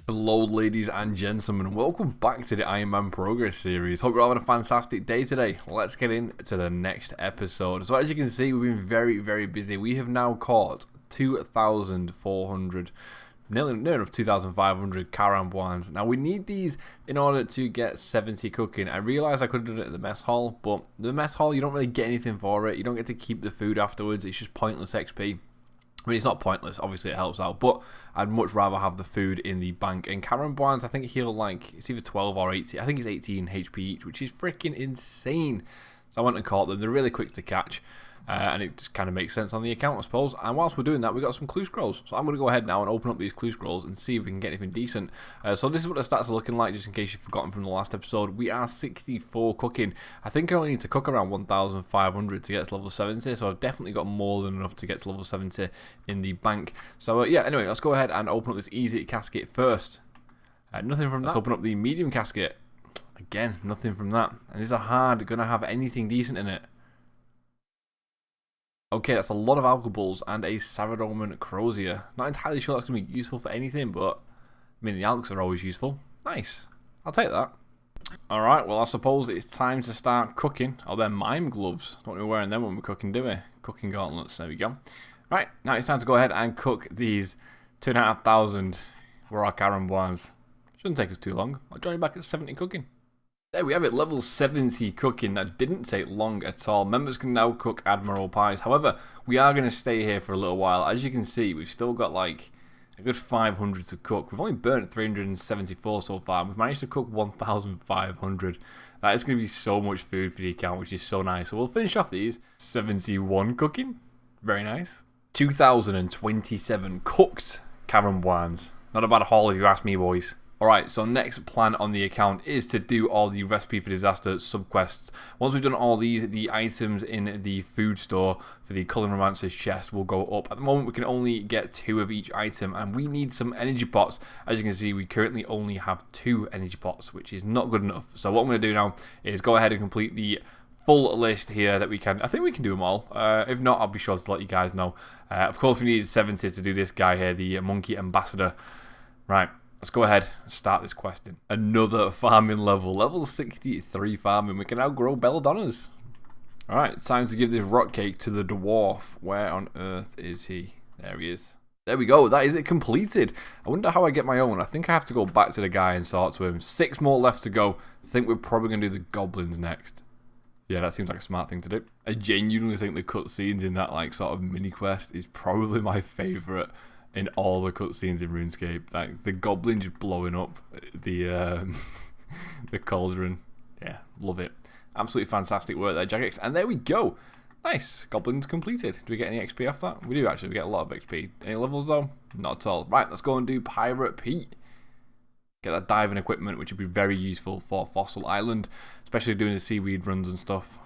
Hello ladies and gentlemen, welcome back to the Ironman Progress series. Hope you're having a fantastic day today. Let's get into the next episode. So as you can see, we've been very busy. We have now caught 2,400, nearly enough 2,500 caramboins. Now we need these in order to get 70 cooking. I realised I could have done it at the mess hall, but the mess hall you don't really get anything for it. You don't get to keep the food afterwards. It's just pointless XP. I mean, it's not pointless, obviously it helps out, but I'd much rather have the food in the bank. And caramboins, I think heal like, it's either 12 or 18, I think it's 18 HP each, which is freaking insane. So I went and caught them. They're really quick to catch, and it just kind of makes sense on the account, I suppose. And whilst we're doing that, we got some clue scrolls. So I'm going to go ahead now and open up these clue scrolls and see if we can get anything decent. So this is what the stats are looking like, just in case you've forgotten from the last episode. We are 64 cooking. I think I only need to cook around 1,500 to get to level 70, so I've definitely got more than enough to get to level 70 in the bank. So yeah, anyway, let's go ahead and open up this easy casket first. Nothing from that. Let's open up the medium casket. Again, nothing from that. And is a hard going to have anything decent in it? Okay, that's a lot of alcohols and a Saradomin Crozier. Not entirely sure that's going to be useful for anything, but I mean, the alks are always useful. Nice. I'll take that. Alright, well, I suppose it's time to start cooking. Oh, they're mime gloves. Don't be wearing them when we're cooking, do we? Cooking gauntlets. There we go. Right, now it's time to go ahead and cook these 2,500 raw caramboins. Shouldn't take us too long. I'll join you back at 70 cooking. There we have it, level 70 cooking. That didn't take long at all. Members can now cook Admiral Pies. However, we are going to stay here for a little while. As you can see, we've still got like a good 500 to cook. We've only burnt 374 so far. We've managed to cook 1,500. That is going to be so much food for the account, which is so nice. So we'll finish off these. 71 cooking. Very nice. 2,027 cooked caramboins. Not a bad haul if you ask me, boys. Alright, so next plan on the account is to do all the Recipe for Disaster subquests. Once we've done all these, the items in the food store for the Cullen Romancer's chest will go up. At the moment, we can only get 2 of each item, and we need some energy pots. As you can see, we currently only have 2 energy pots, which is not good enough. So what I'm going to do now is go ahead and complete the full list here that we can. I think we can do them all. If not, I'll be sure to let you guys know. Of course, we needed 70 to do this guy here, the Monkey Ambassador. Right. Let's go ahead and start this question. Another farming level. Level 63 farming. We can now grow belladonnas. Alright, time to give this rock cake to the dwarf. Where on earth is he? There he is. There we go. That is it completed. I wonder how I get my own. I think I have to go back to the guy and talk to him. 6 more left to go. I think we're probably going to do the goblins next. Yeah, that seems like a smart thing to do. I genuinely think the cutscenes in that like sort of mini quest is probably my favourite in all the cutscenes in RuneScape. Like the goblin just blowing up the the cauldron. Yeah, love it. Absolutely fantastic work there, Jagex. And there we go. Nice. Goblins completed. Do we get any XP off that? We do actually. We get a lot of XP. Any levels though? Not at all. Right, let's go and do Pirate Pete. Get that diving equipment, which would be very useful for Fossil Island, especially doing the seaweed runs and stuff.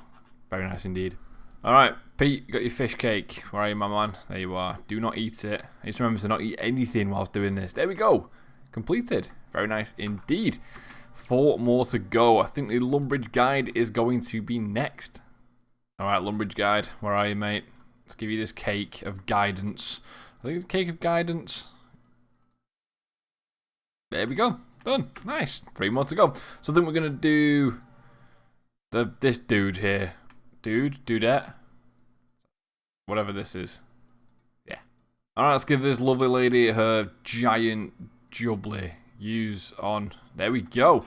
Very nice indeed. Alright, Pete, you got your fish cake. Where are you, my man? There you are. Do not eat it. I just remember to not eat anything whilst doing this. There we go. Completed. Very nice indeed. 4 more to go. I think the Lumbridge guide is going to be next. Alright, Lumbridge guide. Where are you, mate? Let's give you this cake of guidance. I think it's cake of guidance. There we go. Done. Nice. 3 more to go. So I think we're going to do this dude here. Dudette, whatever this is. Yeah. Alright, let's give this lovely lady her giant jubbly. Use on. There we go.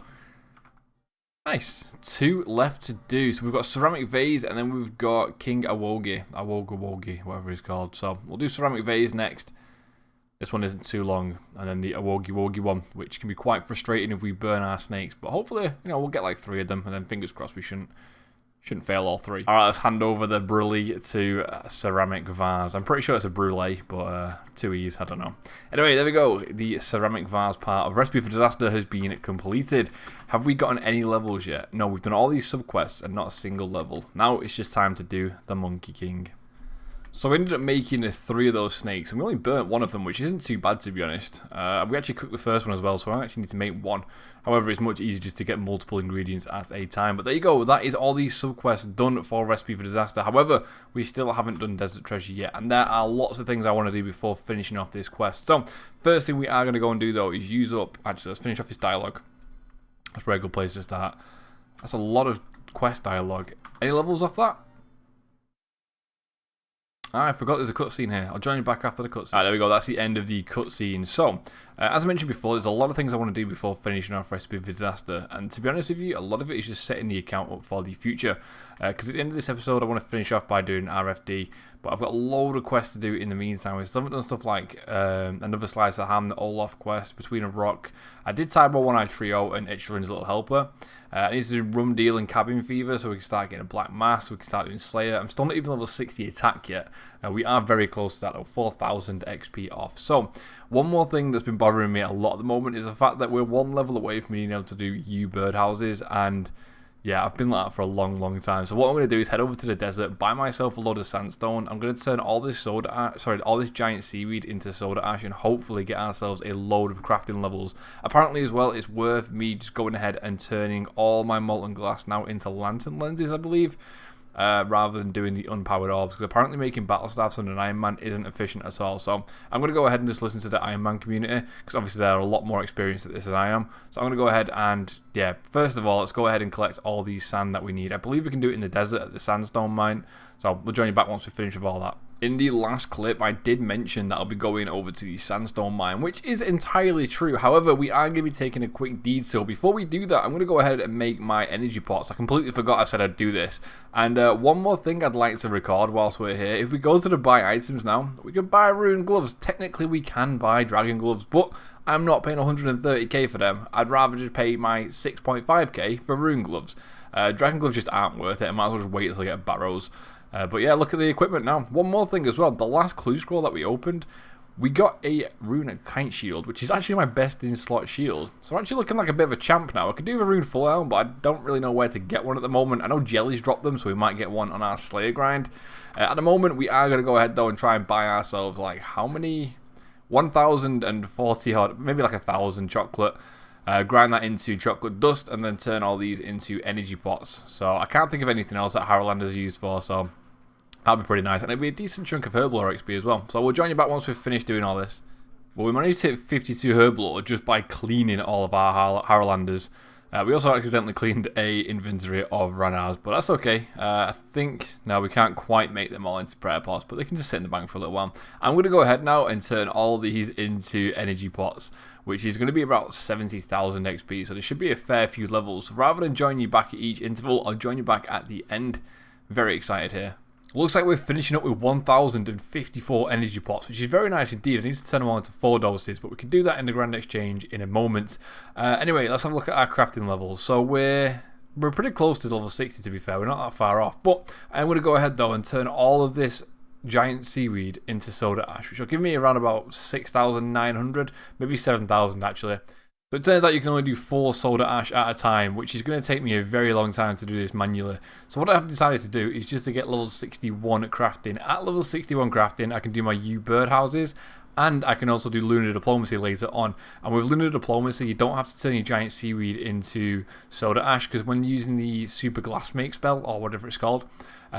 Nice. 2 left to do. So we've got Ceramic Vase and then we've got King Awogi, whatever he's called. So we'll do Ceramic Vase next. This one isn't too long. And then the Awogi one, which can be quite frustrating if we burn our snakes. But hopefully, you know, we'll get like 3 of them. And then fingers crossed we shouldn't fail all 3. Alright, let's hand over the brulee to Ceramic Vase. I'm pretty sure it's a brulee, but 2 E's, I don't know. Anyway, there we go. The Ceramic Vase part of Recipe for Disaster has been completed. Have we gotten any levels yet? No, we've done all these subquests and not a single level. Now it's just time to do the Monkey King. So we ended up making 3 of those snakes, and we only burnt 1 of them, which isn't too bad to be honest. We actually cooked the first one as well, so I actually need to make 1. However, it's much easier just to get multiple ingredients at a time. But there you go, that is all these subquests done for Recipe for Disaster. However, we still haven't done Desert Treasure yet, and there are lots of things I want to do before finishing off this quest. So, first thing we are going to go and do though is use up, actually let's finish off this dialogue. That's a very good place to start. That's a lot of quest dialogue. Any levels off that? I forgot there's a cutscene here. I'll join you back after the cutscene. Alright, there we go. That's the end of the cutscene. So, as I mentioned before, there's a lot of things I want to do before finishing off Recipe for Disaster. And to be honest with you, a lot of it is just setting the account up for the future. Because at the end of this episode, I want to finish off by doing RFD. But I've got a load of quests to do in the meantime. I still haven't done stuff like another slice of ham, the Olaf quest, Between a Rock. I did Tybo One-Eyed Trio and Itchlin's Little Helper. I need to do Rum Deal and Cabin Fever so we can start getting a Black Mass, we can start doing Slayer. I'm still not even level 60 attack yet. We are very close to that though, 4,000 XP off. So, one more thing that's been bothering me a lot at the moment is the fact that we're 1 level away from being able to do U birdhouses, and yeah, I've been like that for a long time. So what I'm going to do is head over to the desert, buy myself a load of sandstone. I'm going to turn all this all this giant seaweed into soda ash and hopefully get ourselves a load of crafting levels. Apparently as well, it's worth me just going ahead and turning all my molten glass now into lantern lenses, I believe. Rather than doing the unpowered orbs, because apparently making battle staffs on an Iron Man isn't efficient at all. So I'm going to go ahead and just listen to the Iron Man community, because obviously they're a lot more experienced at this than I am. So I'm going to go ahead and, yeah, first of all, let's go ahead and collect all these sand that we need. I believe we can do it in the desert at the sandstone mine. So we'll join you back once we finish with all that. In the last clip, I did mention that I'll be going over to the sandstone mine, which is entirely true. However, we are going to be taking a quick detour. Before we do that, I'm going to go ahead and make my energy pots. I completely forgot I said I'd do this. And one more thing I'd like to record whilst we're here. If we go to the buy items now, we can buy rune gloves. Technically, we can buy dragon gloves, but I'm not paying 130k for them. I'd rather just pay my 6.5k for rune gloves. Dragon gloves just aren't worth it. I might as well just wait until I get barrows. But yeah, look at the equipment now. One more thing as well. The last clue scroll that we opened, we got a Runic kite shield, which is actually my best in slot shield. So I'm actually looking like a bit of a champ now. I could do a rune full helm, but I don't really know where to get one at the moment. I know Jelly's dropped them, so we might get one on our Slayer grind. At the moment, we are going to go ahead though and try and buy ourselves like how many? 1,040 odd, maybe like 1,000 chocolate. Grind that into chocolate dust and then turn all these into energy pots. So I can't think of anything else that Harrowlanders are used for, so that'll be pretty nice. And it'll be a decent chunk of Herblore XP as well. So we'll join you back once we've finished doing all this. Well, we managed to hit 52 Herblore just by cleaning all of our Harrowlanders. We also accidentally cleaned a inventory of Ranars, but that's okay. I think, no, we can't quite make them all into prayer pots, but they can just sit in the bank for a little while. I'm going to go ahead now and turn all these into energy pots, which is going to be about 70,000 XP, so there should be a fair few levels. So rather than join you back at each interval, I'll join you back at the end. Very excited here. Looks like we're finishing up with 1,054 energy pots, which is very nice indeed. I need to turn them all into 4 doses, but we can do that in the Grand Exchange in a moment. Anyway, let's have a look at our crafting levels. So we're pretty close to level 60 to be fair. We're not that far off. But I'm going to go ahead though and turn all of this giant seaweed into soda ash, which will give me around about 6,900, maybe 7,000 actually. But it turns out you can only do 4 soda ash at a time, which is going to take me a very long time to do this manually. So what I've decided to do is just to get level 61 crafting. At level 61 crafting, I can do my U birdhouses, and I can also do lunar diplomacy later on. And with lunar diplomacy, you don't have to turn your giant seaweed into soda ash, because when using the super glass make spell, or whatever it's called,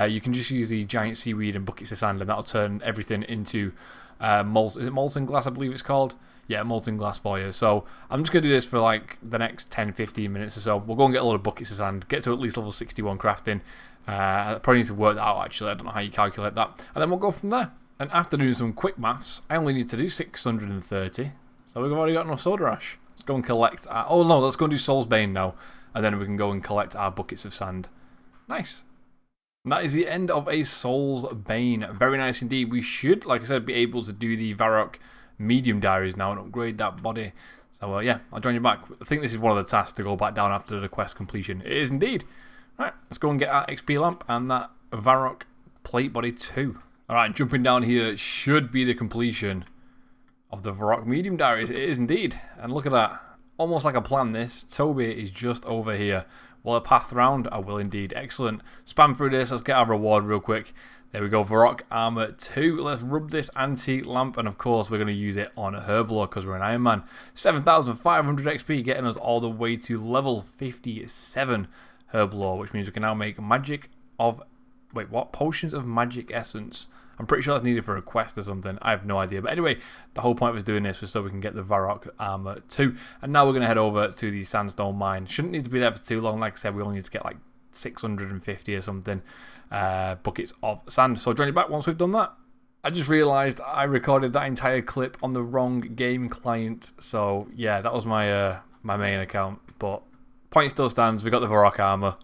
you can just use the giant seaweed and buckets of sand, and that'll turn everything into molten glass, I believe it's called. Yeah, molten glass for you. So I'm just going to do this for like the next 10-15 minutes or so. We'll go and get a lot of buckets of sand, get to at least level 61 crafting. I probably need to work that out actually. I don't know how you calculate that. And then we'll go from there. And after doing some quick maths, I only need to do 630. So we've already got enough soda ash. Let's go and collect our... Oh no, let's go and do Soul's Bane now. And then we can go and collect our buckets of sand. Nice. And that is the end of a Soul's Bane. Very nice indeed. We should, like I said, be able to do the Varrock medium diaries now and upgrade that body. So yeah, I'll join you back. I think this is one of the tasks to go back down after the quest completion. It is indeed. Right, let's go and get our XP lamp and that Varrock plate body too. Alright, jumping down here should be the completion of the Varrock medium diaries. It is indeed. And look at that. Almost like a plan this. Toby is just over here. Will a path round? I will indeed. Excellent. Spam through this. Let's get our reward real quick. There we go, Varrock Armor 2. Let's rub this anti-lamp, and of course we're going to use it on Herblore because we're an Iron Man. 7,500 XP, getting us all the way to level 57 Herblore, which means we can now make magic of... Wait, what? Potions of Magic Essence. I'm pretty sure that's needed for a quest or something. I have no idea. But anyway, the whole point of us doing this was so we can get the Varrock Armor 2. And now we're going to head over to the Sandstone Mine. Shouldn't need to be there for too long. Like I said, we only need to get like 650 or something buckets of sand. So I'll join you back once we've done that. I just realised I recorded that entire clip on the wrong game client. So yeah, that was my my main account. But point still stands. We got the Varrock Armor.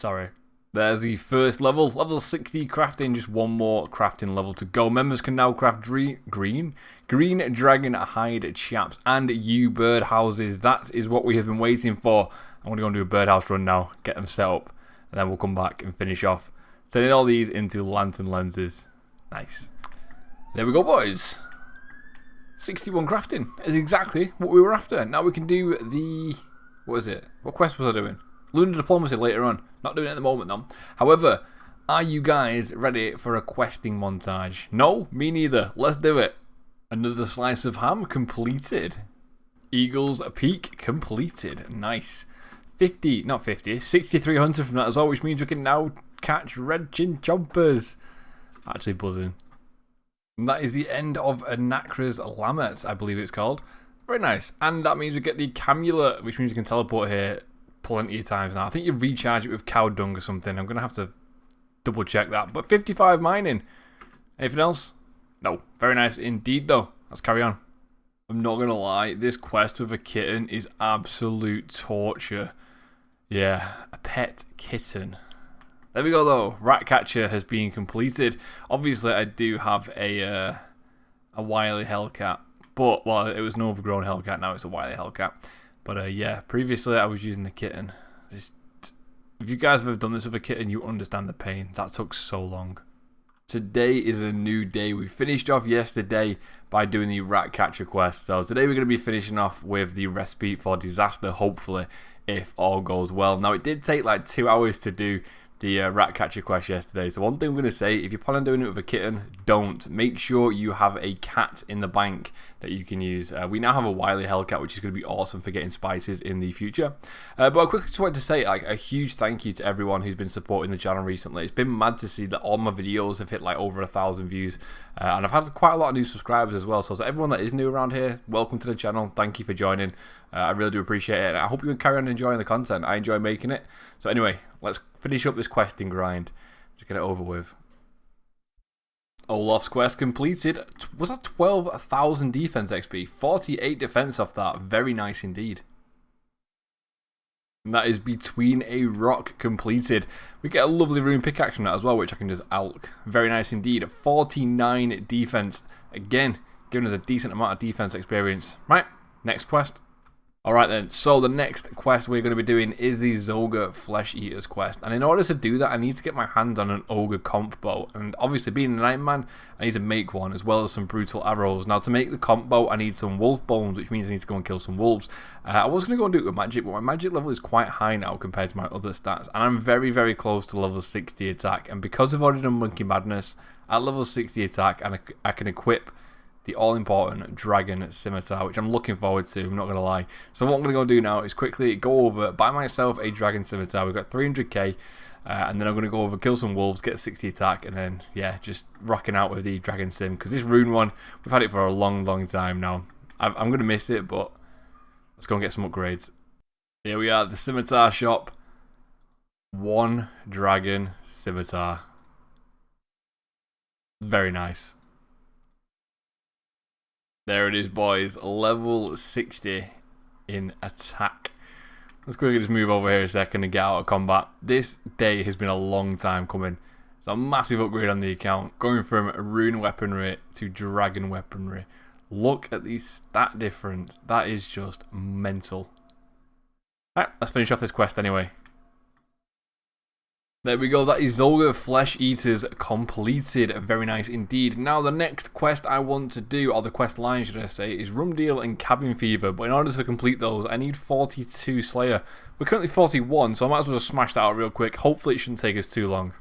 Sorry. There's the first level, level 60 crafting, just one more crafting level to go. Members can now craft green dragon hide chaps and bird houses. That is what we have been waiting for. I'm going to go and do a birdhouse run now, get them set up, and then we'll come back and finish off. Turning all these into lantern lenses. Nice. There we go, boys. 61 crafting is exactly what we were after. Now we can do the... What is it? What quest was I doing? Lunar Diplomacy later on. Not doing it at the moment though. However, are you guys ready for a questing montage? No? Me neither. Let's do it. Another slice of ham completed. Eagle's Peak completed. Nice. 63 hunter from that as well, which means we can now catch red chinchompers. Actually buzzing. And that is the end of Anakra's Lammet, I believe it's called. Very nice. And that means we get the Camulet, which means we can teleport here plenty of times now. I think you recharge it with cow dung or something. I'm going to have to double check that. But 55 mining. Anything else? No. Very nice indeed though. Let's carry on. I'm not going to lie. This quest with a kitten is absolute torture. Yeah. A pet kitten. There we go though. Ratcatcher has been completed. Obviously I do have a wily Hellcat. But, well, it was an overgrown Hellcat. Now it's a wily Hellcat. But yeah, previously I was using the kitten. If you guys have ever done this with a kitten, you understand the pain. That took so long. Today is a new day. We finished off yesterday by doing the Ratcatcher quest. So today we're going to be finishing off with the Recipe for Disaster, hopefully, if all goes well. Now, it did take like 2 hours to do the Ratcatcher quest yesterday. So one thing I'm going to say, if you plan on doing it with a kitten, don't. Make sure you have a cat in the bank that you can use. We now have a wily Hellcat, which is going to be awesome for getting spices in the future. But I quickly just wanted to say like a huge thank you to everyone who's been supporting the channel recently. It's been mad to see that all my videos have hit like over 1,000 views. And I've had quite a lot of new subscribers as well. So everyone that is new around here, welcome to the channel. Thank you for joining. I really do appreciate it. And I hope you can carry on enjoying the content. I enjoy making it. So anyway, let's finish up this questing grind. Just get it over with. Olaf's quest completed. Was that 12,000 defense XP? 48 defense off that. Very nice indeed. And that is Between a Rock completed. We get a lovely rune pickaxe from that as well, which I can just alk. Very nice indeed. 49 defense. Again, giving us a decent amount of defense experience. Right, next quest. Alright then, so the next quest we're going to be doing is the Zogre Flesh Eaters quest. And in order to do that, I need to get my hands on an Ogre comp bow. And obviously, being an Iron Man, I need to make one, as well as some brutal arrows. Now, to make the comp bow, I need some wolf bones, which means I need to go and kill some wolves. I was going to go and do it with magic, but my magic level is quite high now compared to my other stats. And I'm very, very close to level 60 attack. And because I've already done Monkey Madness, at level 60 attack, and I can equip the all-important Dragon Scimitar, which I'm looking forward to, I'm not going to lie. So what I'm going to go do now is quickly go over, buy myself a Dragon Scimitar. We've got 300k, and then I'm going to go over, kill some wolves, get 60 attack, and then, yeah, just rocking out with the Dragon Sim. Because this rune one, we've had it for a long, long time now. I'm going to miss it, but let's go and get some upgrades. Here we are, the Scimitar shop. One Dragon Scimitar. Very nice. There it is, boys. Level 60 in attack. Let's quickly just move over here a second and get out of combat. This day has been a long time coming. It's a massive upgrade on the account. Going from rune weaponry to dragon weaponry. Look at the stat difference. That is just mental. Alright, let's finish off this quest anyway. There we go, that is Zogre Flesh Eaters completed. Very nice indeed. Now the next quest I want to do, or the quest line should I say, is Rum Deal and Cabin Fever. But in order to complete those, I need 42 Slayer. We're currently 41, so I might as well just smash that out real quick. Hopefully it shouldn't take us too long.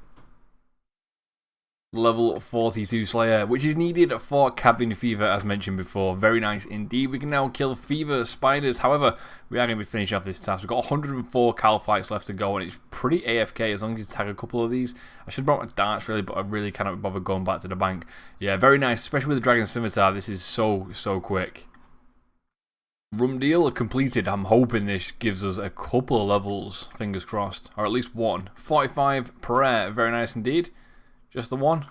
Level 42 Slayer, which is needed for Cabin Fever, as mentioned before. Very nice indeed. We can now kill Fever Spiders. However, we are going to be finishing off this task. We've got 104 Cal Fights left to go, and it's pretty AFK as long as you tag a couple of these. I should have brought my darts, really, but I really cannot bother going back to the bank. Yeah, very nice, especially with the Dragon Scimitar. This is so quick. Rum deal completed. I'm hoping this gives us a couple of levels, fingers crossed, or at least one. 45 prayer, very nice indeed. Just the one?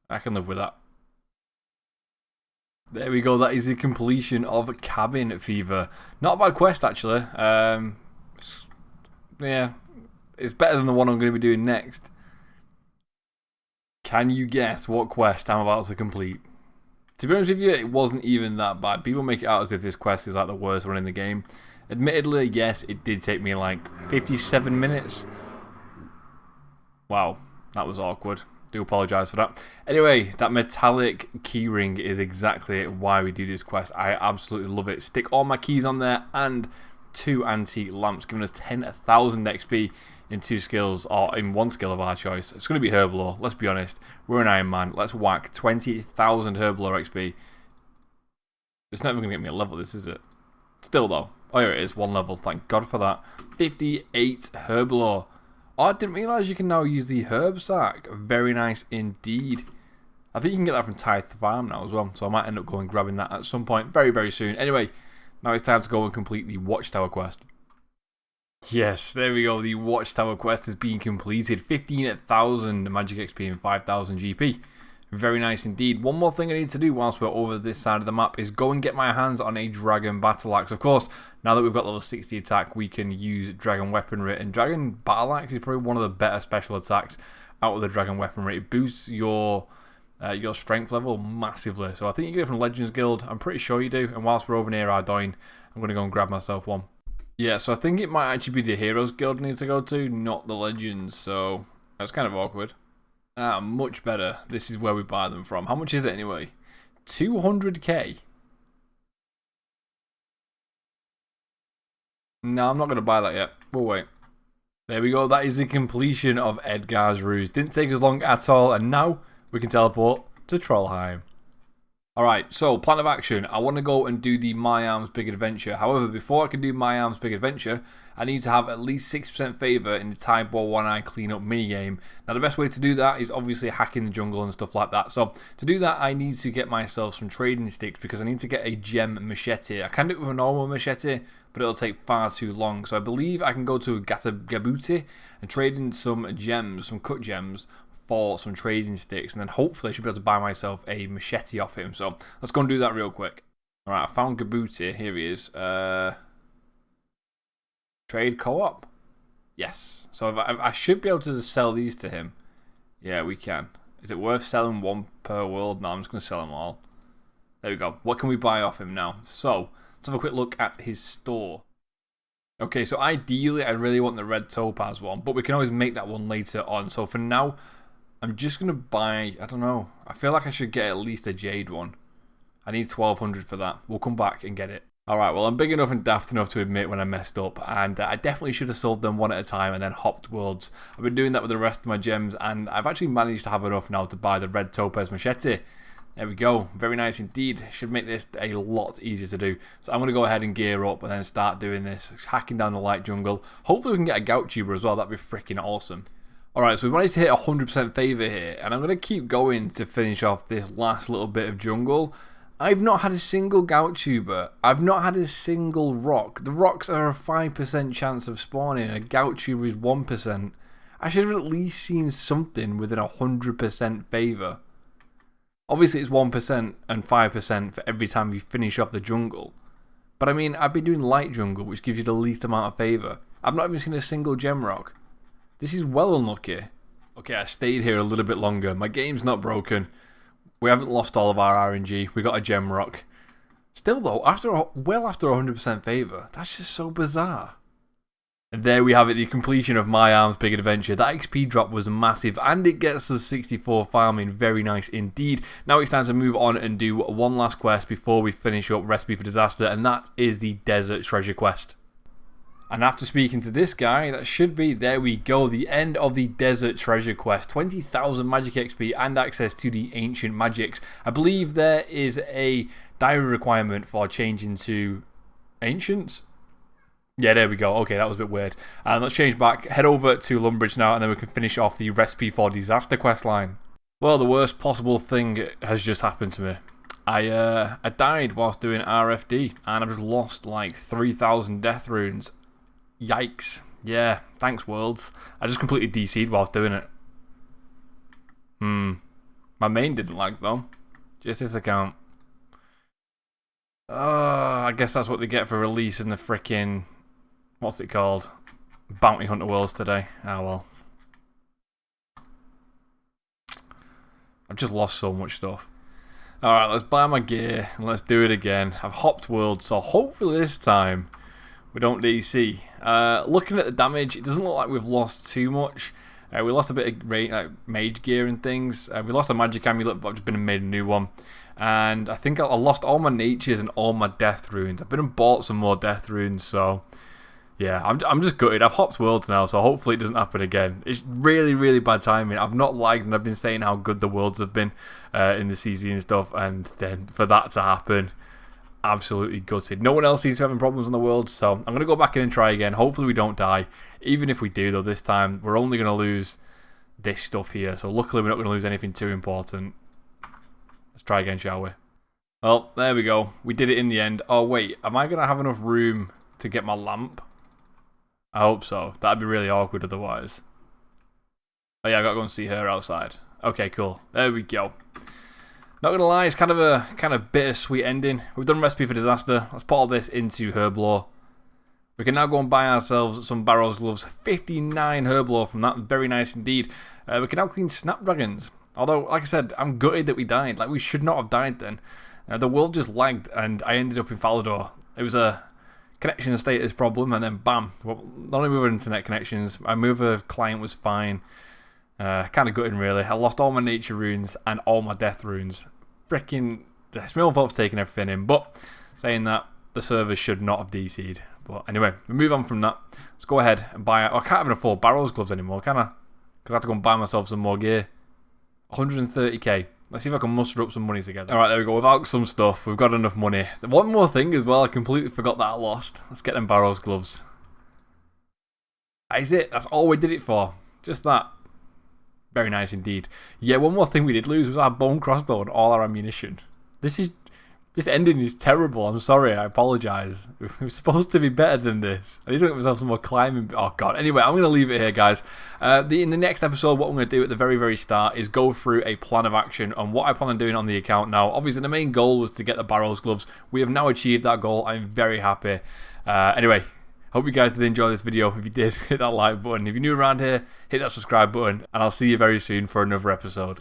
I can live with that. There we go, that is the completion of Cabin Fever. Not a bad quest, actually. Yeah, it's better than the one I'm going to be doing next. Can you guess what quest I'm about to complete? To be honest with you, it wasn't even that bad. People make it out as if this quest is like the worst one in the game. Admittedly, yes, it did take me like 57 minutes. Wow. That was awkward. Do apologise for that. Anyway, that metallic keyring is exactly why we do this quest. I absolutely love it. Stick all my keys on there and 2 antique lamps, giving us 10,000 XP in 2 skills, or in 1 skill of our choice. It's going to be Herblore, let's be honest. We're an Iron Man. Let's whack 20,000 Herblore XP. It's not even going to get me a level, this is it. Still though. Oh, here it is, 1 level. Thank God for that. 58 Herblore. Oh, I didn't realise you can now use the herb sack. Very nice indeed. I think you can get that from Tithe Farm now as well, so I might end up going grabbing that at some point very soon. Anyway, now it's time to go and complete the Watchtower quest. Yes, there we go. The Watchtower quest has been completed. 15,000 magic XP and 5,000 GP. Very nice indeed. One more thing I need to do whilst we're over this side of the map is go and get my hands on a Dragon Battle Axe. Of course, now that we've got level 60 attack, we can use Dragon Weaponry. And Dragon Battle Axe is probably one of the better special attacks out of the Dragon Weaponry. It boosts your strength level massively. So I think you get it from Legends Guild. I'm pretty sure you do. And whilst we're over near Ardoin, I'm going to go and grab myself one. Yeah, so I think it might actually be the Heroes Guild I need to go to, not the Legends. So that's kind of awkward. Ah, much better. This is where we buy them from. How much is it anyway? 200k? No, I'm not going to buy that yet. We'll wait. There we go. That is the completion of Edgar's Ruse. Didn't take us long at all. And now we can teleport to Trollheim. Alright, so plan of action. I want to go and do the My Arms Big Adventure. However, before I can do My Arms Big Adventure, I need to have at least 6% favour in the Tideball One-Eye Cleanup minigame. Now, the best way to do that is obviously hacking the jungle and stuff like that. So, to do that, I need to get myself some trading sticks because I need to get a gem machete. I can do it with a normal machete, but it'll take far too long. So, I believe I can go to Gabuti and trade in some gems, some cut gems, for some trading sticks, and then hopefully I should be able to buy myself a machete off him. So let's go and do that real quick. Alright, I found Gabuti. Here he is. Trade co-op. Yes. So if I should be able to sell these to him. Yeah, we can. Is it worth selling one per world? No, I'm just going to sell them all. There we go. What can we buy off him now? So let's have a quick look at his store. Okay, so ideally I really want the red topaz one, but we can always make that one later on. So for now, I'm just going to buy, I don't know, I feel like I should get at least a jade one. I need 1,200 for that. We'll come back and get it. Alright, well I'm big enough and daft enough to admit when I messed up, and I definitely should have sold them one at a time and then hopped worlds. I've been doing that with the rest of my gems, and I've actually managed to have enough now to buy the red topaz machete. There we go, very nice indeed. Should make this a lot easier to do. So I'm going to go ahead and gear up and then start doing this, hacking down the light jungle. Hopefully we can get a gout tuber as well, that'd be freaking awesome. Alright, so we've managed to hit 100% favour here, and I'm going to keep going to finish off this last little bit of jungle. I've not had a single gout tuber. I've not had a single rock. The rocks are a 5% chance of spawning, and a gout tuber is 1%. I should have at least seen something within 100% favour. Obviously it's 1% and 5% for every time you finish off the jungle. But I mean, I've been doing light jungle, which gives you the least amount of favour. I've not even seen a single gem rock. This is well unlucky. Okay, I stayed here a little bit longer. My game's not broken. We haven't lost all of our RNG. We got a gem rock. Still though, well after 100% favour, that's just so bizarre. And there we have it, the completion of My Arms Big Adventure. That XP drop was massive, and it gets us 64 farming. Very nice indeed. Now it's time to move on and do one last quest before we finish up Recipe for Disaster, and that is the Desert Treasure Quest. And after speaking to this guy, that should be, there we go, the end of the Desert Treasure Quest. 20,000 magic XP and access to the Ancient Magics. I believe there is a diary requirement for changing to Ancients. Yeah, there we go. Okay, that was a bit weird. Let's change back, head over to Lumbridge now, and then we can finish off the Recipe for Disaster quest line. Well, the worst possible thing has just happened to me. I died whilst doing RFD, and I've just lost like 3,000 death runes. Yikes. Yeah, thanks worlds. I just completely DC'd whilst doing it. My main didn't lag though. Just this account. I guess that's what they get for releasing the frickin'... What's it called? Bounty Hunter Worlds today. Ah well. I've just lost so much stuff. Alright, let's buy my gear and let's do it again. I've hopped worlds, so hopefully this time we don't DC. Looking at the damage, it doesn't look like we've lost too much. We lost a bit of mage gear and things. We lost a magic amulet, but I've just been and made a new one. And I think I lost all my natures and all my death runes. I've been and bought some more death runes, so yeah, I'm just gutted. I've hopped worlds now, so hopefully it doesn't happen again. It's really, really bad timing. I've not liked, and I've been saying how good the worlds have been in the CZ and stuff, and then for that to happen, absolutely gutted. No one else seems to be having problems in the world, so I'm going to go back in and try again. Hopefully we don't die. Even if we do, though, this time, we're only going to lose this stuff here. So luckily we're not going to lose anything too important. Let's try again, shall we? Well, there we go. We did it in the end. Oh, wait. Am I going to have enough room to get my lamp? I hope so. That'd be really awkward otherwise. Oh, yeah, I got to go and see her outside. Okay, cool. There we go. Not gonna lie, it's kind of a bittersweet ending. We've done Recipe for Disaster. Let's put all this into Herblore. We can now go and buy ourselves some Barrow's Gloves. 59 Herblore from that. Very nice indeed. We can now clean Snapdragons. Although, like I said, I'm gutted that we died. Like, we should not have died then. The world just lagged and I ended up in Falador. It was a connection status problem, and then bam. Well, not only with our internet connections, my mover client was fine. Kind of gutting, really. I lost all my nature runes and all my death runes. Freaking, it's my own fault for taking everything in. But saying that, the server should not have DC'd. But anyway, we move on from that. Let's go ahead and buy. I can't even afford Barrow's Gloves anymore, can I? Because I have to go and buy myself some more gear. 130k. Let's see if I can muster up some money together. Alright, there we go. We've out some stuff. We've got enough money. One more thing as well. I completely forgot that I lost. Let's get them Barrow's Gloves. That is it. That's all we did it for. Just that. Very nice indeed. Yeah, one more thing we did lose was our bone crossbow and all our ammunition. This ending is terrible. I'm sorry. I apologise. We're supposed to be better than this. I need to get myself some more climbing. Oh, God. Anyway, I'm going to leave it here, guys. In the next episode, what I'm going to do at the very, very start is go through a plan of action on what I plan on doing on the account now. Obviously, the main goal was to get the Barrow's Gloves. We have now achieved that goal. I'm very happy. Anyway, hope you guys did enjoy this video. If you did, hit that like button. If you're new around here, hit that subscribe button. And I'll see you very soon for another episode.